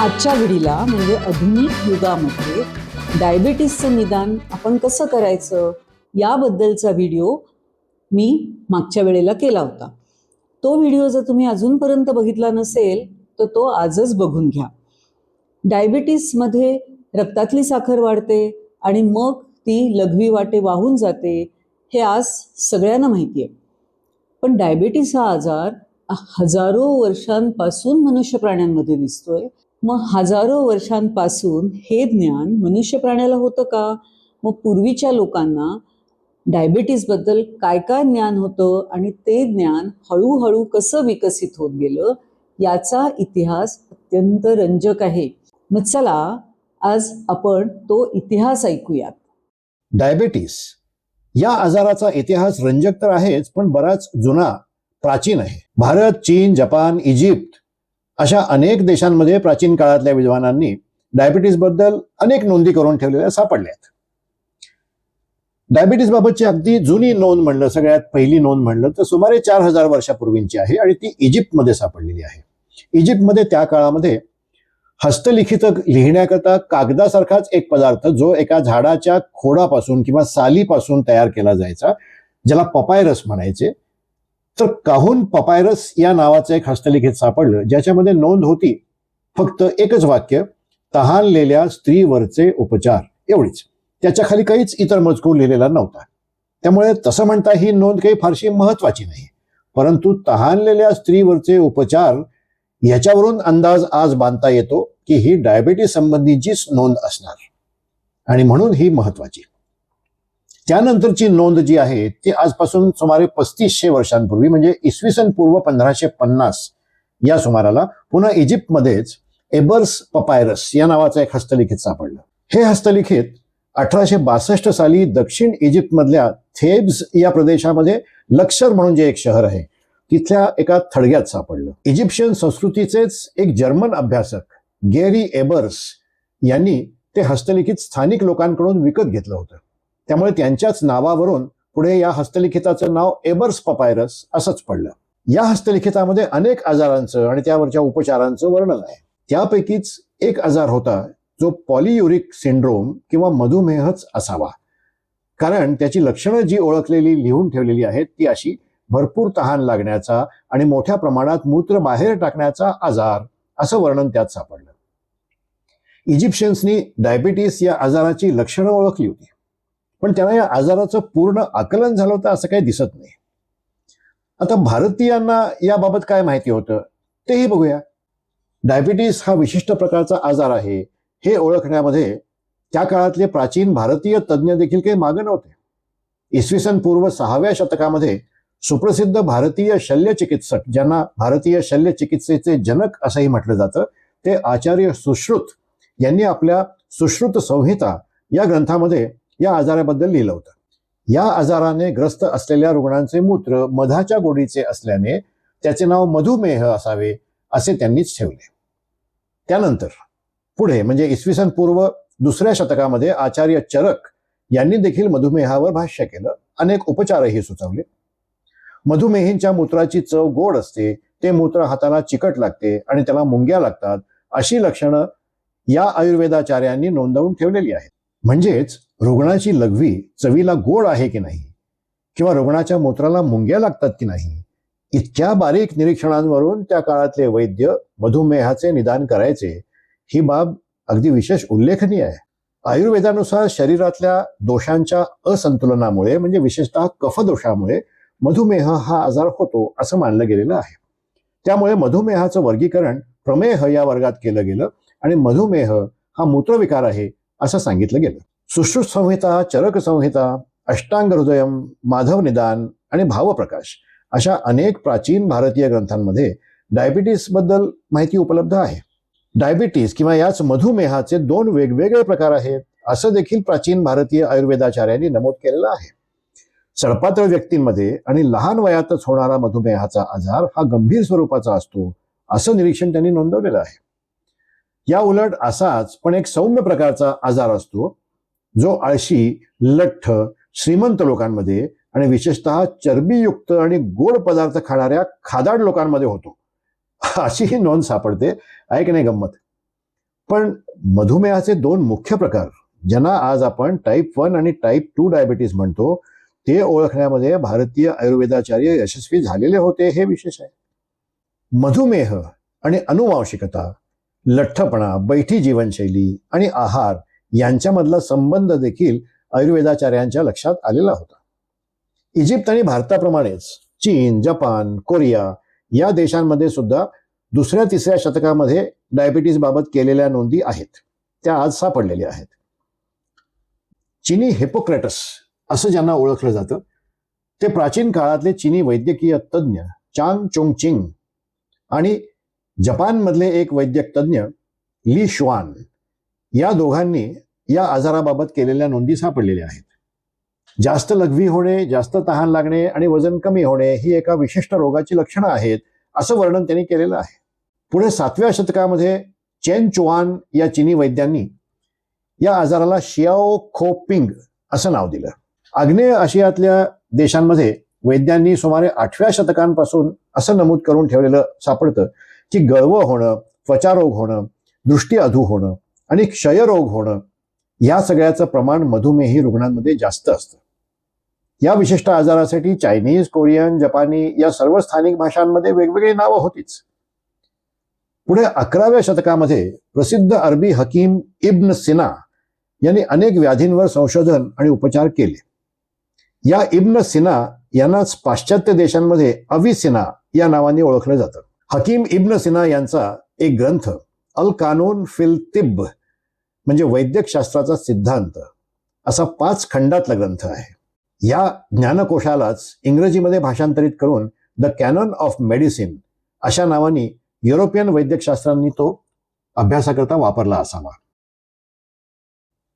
आजच्या घडीला म्हणजे आधुनिक युगामध्ये डायबिटीसचं निदान आपण कसं करायचं याबद्दलचा व्हिडिओ मी मागच्या वेळेला केला होता. तो व्हिडिओ जर तुम्ही अजूनपर्यंत बघितला नसेल तर तो आजच बघून घ्या. डायबिटीसमध्ये रक्तातली साखर वाढते आणि मग ती लघवी वाटे वाहून जाते, हे आज सगळ्यांना माहिती आहे. पण डायबिटीस हा आजार हजारो वर्षांपासून मनुष्य प्राण्यांमध्ये दिसतोय. मग हजारो वर्षांपासून हे ज्ञान मनुष्य प्राण्याला होतं का? मग पूर्वीच्या लोकांना डायबिटीसबद्दल काय काय ज्ञान होतं आणि ते ज्ञान हळूहळू कसं विकसित होत गेलं याचा इतिहास अत्यंत रंजक आहे. मग चला आज आपण तो इतिहास ऐकूयात. डायबिटीस या आजाराचा इतिहास रंजक तर आहेच, पण बराच जुना प्राचीन आहे. भारत, चीन, जपान, इजिप्त अशा अनेक देशांमध्ये प्राचीन काळातल्या विद्वानांनी डायबिटीस बद्दल अनेक नोंदी करून ठेवलेल्या सापडल्यात. डायबिटीस बाबतची अगदी जुनी नोंद म्हणलं, सगळ्यात पहिली नोंद म्हणलं तर सुमारे 4000 वर्षापूर्वींची आहे आणि ती इजिप्तमध्ये सापडलेली आहे. इजिप्तमध्ये त्या काळामध्ये हस्तलिखित लिहिण्याकरता कागदासारखाच एक पदार्थ जो एका झाडाच्या खोडापासून किंवा सालीपासून तयार केला जायचा, ज्याला पपायरस म्हणायचे. तर काहून पपायरस या नावाचं एक हस्तलिखित सापडलं, ज्याच्यामध्ये नोंद होती फक्त एकच वाक्य, तहानलेल्या स्त्रीवरचे उपचार, एवढीच. त्याच्या खाली काहीच इतर मजकूर लिहिलेला नव्हता. त्यामुळे तसं म्हणता ही नोंद काही फारशी महत्वाची नाही. परंतु तहानलेल्या स्त्रीवरचे उपचार याच्यावरून अंदाज आज बांधता येतो की ही डायबिटीस संबंधीचीच नोंद असणार आणि म्हणून ही महत्वाची. त्यानंतरची नोंद जी आहे ती आजपासून सुमारे 3500 वर्षांपूर्वी म्हणजे इसवी सन पूर्व 1550 या सुमाराला पुन्हा इजिप्तमध्येच एबर्स पपायरस या नावाचं एक हस्तलिखित सापडलं. हे हस्तलिखित 1862 साली दक्षिण इजिप्तमधल्या थेब्स या प्रदेशामध्ये लक्सर म्हणून जे एक शहर आहे तिथल्या एका थडग्यात सापडलं. इजिप्शियन संस्कृतीचेच एक जर्मन अभ्यासक गेरी एबर्स यांनी ते हस्तलिखित स्थानिक लोकांकडून विकत घेतलं होतं. त्यामुळे त्यांच्याच नावावरून पुढे या हस्तलिखिताचं नाव एबर्स पपायरस असंच पडलं. या हस्तलिखितामध्ये अनेक आजारांचं आणि त्यावरच्या उपचारांचं वर्णन आहे. त्यापैकीच एक आजार होता जो पॉलियुरिक सिंड्रोम किंवा मधुमेहच असावा, कारण त्याची लक्षणं जी ओळखलेली लिहून ठेवलेली आहेत ती अशी: भरपूर तहान लागण्याचा आणि मोठ्या प्रमाणात मूत्र बाहेर टाकण्याचा आजार, असं वर्णन त्यात सापडलं. इजिप्शियन्सनी डायबिटीस या आजाराची लक्षणं ओळखली होती, पण त्यांना या आजाराचं पूर्ण आकलन झालं होतं असं काही दिसत नाही. आता भारतीयांना याबाबत काय माहिती होतं तेही बघूया. डायबिटीस हा विशिष्ट प्रकारचा आजार आहे हे ओळखण्यामध्ये त्या काळातले प्राचीन भारतीय तज्ज्ञ देखील काही मागे नव्हते. इसवी सन पूर्व 6व्या शतकामध्ये सुप्रसिद्ध भारतीय शल्यचिकित्सक, ज्यांना भारतीय शल्यचिकित्सेचे जनक असंही म्हटलं जातं, ते आचार्य सुश्रुत यांनी आपल्या सुश्रुत संहिता या ग्रंथामध्ये या आजाराबद्दल लिहिलं होतं. या आजाराने ग्रस्त असलेल्या रुग्णांचे मूत्र मधाच्या गोडीचे असल्याने त्याचे नाव मधुमेह असावे असे त्यांनीच ठेवले. त्यानंतर पुढे म्हणजे इसवी सन पूर्व 2ऱ्या शतकामध्ये आचार्य चरक यांनी देखील मधुमेहावर भाष्य केलं, अनेक उपचारही सुचवले. मधुमेहींच्या मूत्राची चव गोड असते, ते मूत्र हाताला चिकट लागते आणि त्याला मुंग्या लागतात, अशी लक्षणं या आयुर्वेदाचार्यांनी नोंदवून ठेवलेली आहेत. म्हणजेच रुग्णाची लघवी चवीला गोड आहे की नाही किंवा रुग्णाच्या मूत्राला मुंग्या लागतात की नाही, इतक्या बारीक निरीक्षणांवरून त्या काळातले वैद्य मधुमेहाचे निदान करायचे. ही बाब अगदी विशेष उल्लेखनीय आहे. आयुर्वेदानुसार शरीरातल्या दोषांच्या असंतुलनामुळे म्हणजे विशेषतः कफदोषामुळे मधुमेह हा आजार होतो असं मानलं गेलेलं आहे. त्यामुळे मधुमेहाचं वर्गीकरण प्रमेह या वर्गात केलं गेलं आणि मधुमेह हा मूत्रविकार आहे असं सांगितलं गेलं. सुश्रुत संहिता, चरक संहिता, अष्टांग हृदयम, माधव निदान आणि भावप्रकाश अशा अनेक प्राचीन भारतीय ग्रंथांमध्ये डायबिटीस बद्दल माहिती उपलब्ध आहे. डायबिटीस किंवा याच मधुमेहाचे 2 वेगवेगळे प्रकार आहेत असं देखील प्राचीन भारतीय आयुर्वेदाचार्यांनी नमूद केलेलं आहे. सडपातळ व्यक्तींमध्ये आणि लहान वयातच होणारा मधुमेहाचा आजार हा गंभीर स्वरूपाचा असतो असं निरीक्षण त्यांनी नोंदवलेलं आहे. या उलट असाच पण एक सौम्य प्रकारचा आजार असतो जो आळशी, लठ्ठ, श्रीमंत लोकांमध्ये आणि विशेषतः चरबीयुक्त आणि गोड पदार्थ खाणाऱ्या खादाड लोकांमध्ये होतो, अशी ही नोंद सापडते. आहे की नाही गंमत? पण मधुमेहाचे दोन मुख्य प्रकार, ज्यांना आज आपण टाईप 1 आणि टाईप 2 डायबिटीस म्हणतो, ते ओळखण्यामध्ये भारतीय आयुर्वेदाचार्य यशस्वी झालेले होते, हे विशेष आहे. मधुमेह आणि अनुवांशिकता, लठ्ठपणा, बैठी जीवनशैली आणि आहार यांच्यामधला संबंध देखील आयुर्वेदाचार्यांच्या लक्षात आलेला होता. इजिप्त आणि भारताप्रमाणेच चीन, जपान, कोरिया या देशांमध्ये सुद्धा दुसऱ्या तिसऱ्या शतकामध्ये डायबिटीस बाबत केलेल्या नोंदी आहेत, त्या आज सापडलेल्या आहेत. चिनी हिपोक्रेटस असं ज्यांना ओळखलं जातं, ते प्राचीन काळातले चिनी वैद्यकीय तज्ज्ञ चांग चोंगचिंग आणि जपानमधले एक वैद्यक तज्ज्ञ ली शुआन या दोघांनी या आजाराबाबत केलेल्या नोंदी सापडलेल्या आहेत. जास्त लघवी होणे, जास्त तहान लागणे आणि वजन कमी होणे ही एका विशिष्ट रोगाची लक्षणं आहेत, असं वर्णन त्यांनी केलेलं आहे. पुढे 7व्या शतकामध्ये चेन चुआन या चिनी वैद्यांनी या आजाराला शियाओ खो पिंग असं नाव दिलं. आग्नेय आशियातल्या देशांमध्ये वैद्यांनी सुमारे 8व्या शतकांपासून असं नमूद करून ठेवलेलं सापडतं की गळवं होणं, त्वचारोग होणं, दृष्टी अधू होणं आणि क्षयरोग होणं या सगळ्याचं प्रमाण मधुमेही रुग्णांमध्ये जास्त असतं. या विशिष्ट आजारासाठी चायनीज, कोरियन, जपानी या सर्व स्थानिक भाषांमध्ये वेगवेगळी नावं होतीच. पुढे 11व्या शतकामध्ये प्रसिद्ध अरबी हकीम इब्न सिना यांनी अनेक व्याधींवर संशोधन आणि उपचार केले. या इब्न सिना यांनाच पाश्चात्य देशांमध्ये अविसिना या नावाने ओळखलं जातं. हकीम इब्न सिना यांचा एक ग्रंथ अल कानून फिल तिब म्हणजे वैद्यकशास्त्राचा सिद्धांत असा 5 खंडातला ग्रंथ आहे. या ज्ञानकोशालाच इंग्रजीमध्ये भाषांतरित करून द कॅनन ऑफ मेडिसिन अशा नावाने युरोपियन वैद्यकशास्त्रांनी तो अभ्यासाकरता वापरला असावा.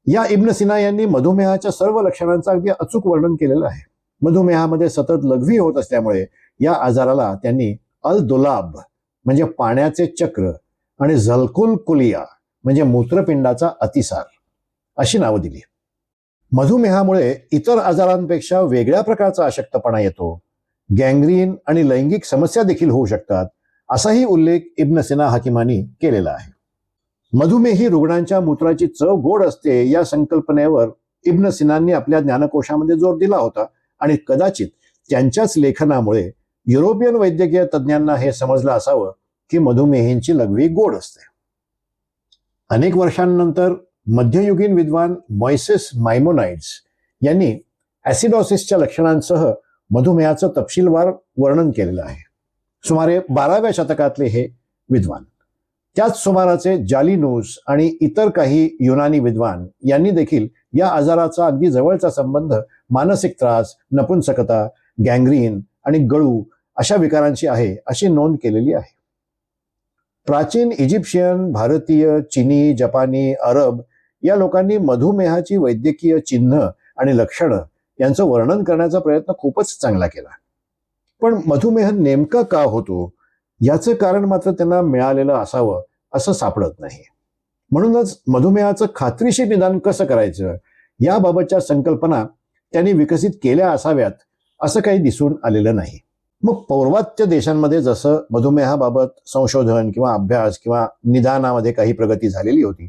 या इब्न सिना यांनी मधुमेहाच्या सर्व लक्षणांचं अगदी अचूक वर्णन केलेलं आहे. मधुमेहामध्ये सतत लघवी होत असल्यामुळे या आजाराला त्यांनी अल दुलाब म्हणजे पाण्याचे चक्र आणि झलकुल कुलिया म्हणजे मूत्रपिंडाचा अतिसार अशी नावं दिली. मधुमेहामुळे इतर आजारांपेक्षा वेगळ्या प्रकारचा अशक्तपणा येतो, गँग्रीन आणि लैंगिक समस्या देखील होऊ शकतात असाही उल्लेख इब्न सिना हकीमांनी केलेला आहे. मधुमेही रुग्णांच्या मूत्राची चव गोड असते या संकल्पनेवर इब्न सिनांनी आपल्या ज्ञानकोशामध्ये जोर दिला होता आणि कदाचित त्यांच्याच लेखनामुळे युरोपियन वैद्यकीय तज्ज्ञांना हे समजलं असावं की मधुमेहींची लघवी गोड असते. अनेक वर्षांनंतर मध्ययुगीन विद्वान मॉइसेस मायमोनाइड्स यांनी ॲसिडॉसिसच्या लक्षणांसह मधुमेहाचं तपशीलवार वर्णन केलेलं आहे. सुमारे 12व्या शतकातले हे विद्वान. त्याच सुमाराचे जालिनूस आणि इतर काही युनानी विद्वान यांनी देखील या आजाराचा अगदी जवळचा संबंध मानसिक त्रास, नपुंसकता, गँग्रीन आणि गळू अशा विकारांशी आहे अशी नोंद केलेली आहे. प्राचीन इजिप्शियन, भारतीय, चिनी, जपानी, अरब या लोकांनी मधुमेहाची वैद्यकीय चिन्ह आणि लक्षणं यांचं वर्णन करण्याचा प्रयत्न खूपच चांगला केला. पण मधुमेह नेमका का होतो याचं कारण मात्र त्यांना मिळालेलं असावं असं सापडत नाही. म्हणूनच मधुमेहाचं खात्रीशीर निदान कसं करायचं याबाबतच्या संकल्पना त्यांनी विकसित केल्या असाव्यात असं काही दिसून आलेलं नाही. मग पौर्वात्य देशांमध्ये जसं मधुमेहाबाबत संशोधन किंवा अभ्यास किंवा निदानामध्ये काही प्रगती झालेली होती,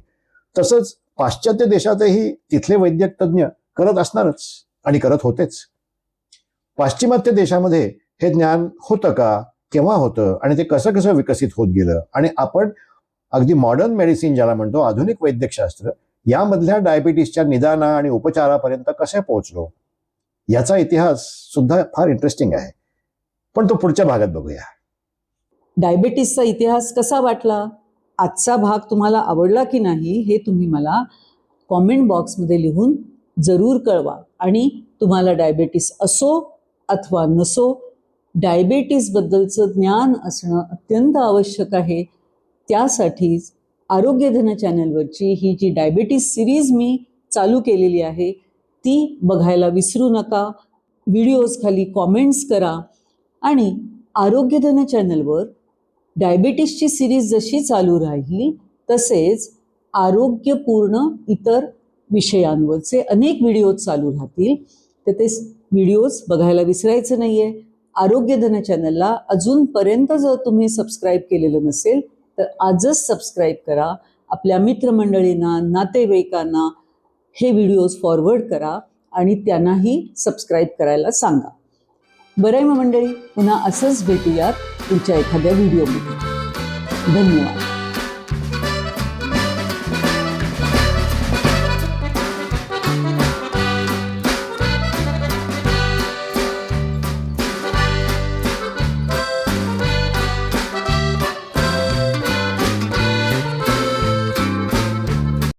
तसंच पाश्चात्य देशातही तिथले वैद्यक तज्ज्ञ करत असणारच आणि करत होतेच. पाश्चिमात्य देशामध्ये हे ज्ञान होतं का, केव्हा होतं आणि ते कसं कसं विकसित होत गेलं आणि आपण अगदी मॉडर्न मेडिसिन ज्याला म्हणतो, आधुनिक वैद्यकशास्त्र, यामधल्या डायबिटीसच्या निदाना आणि उपचारापर्यंत कसे पोहोचलो याचा इतिहास सुद्धा फार इंटरेस्टिंग आहे. पण तो पुढच्या भागात बघूया. डायबिटीसचा इतिहास कसा वाटला, आजचा भाग तुम्हाला आवडला की नाही हे तुम्ही मला कॉमेंट बॉक्समध्ये लिहून जरूर कळवा. आणि तुम्हाला डायबिटीस असो अथवा नसो, डायबिटीसबद्दलचं ज्ञान असणं अत्यंत आवश्यक आहे. त्यासाठीच आरोग्यधन चॅनलवरची ही जी डायबिटीस सिरीज मी चालू केलेली आहे ती बघायला विसरू नका. व्हिडिओज खाली कॉमेंट्स करा आणि आरोग्यधन चॅनलवर डायबिटीसची सिरीज जशी चालू राहील तसेच आरोग्यपूर्ण इतर विषयांवरचे अनेक व्हिडिओज चालू राहतील, तर ते व्हिडिओज बघायला विसरायचं नाही आहे. आरोग्यधन चॅनलला अजूनपर्यंत जर तुम्ही सबस्क्राईब केलेलं नसेल तर आजच सबस्क्राईब करा आपल्या मित्रमंडळींना, नातेवाईकांना हे व्हिडिओज फॉरवर्ड करा आणि त्यांनाही सबस्क्राईब करायला सांगा. बरं आहे मग मंडळी, पुन्हा असंच भेटूयात पुढच्या एखाद्या व्हिडिओमध्ये. धन्यवाद.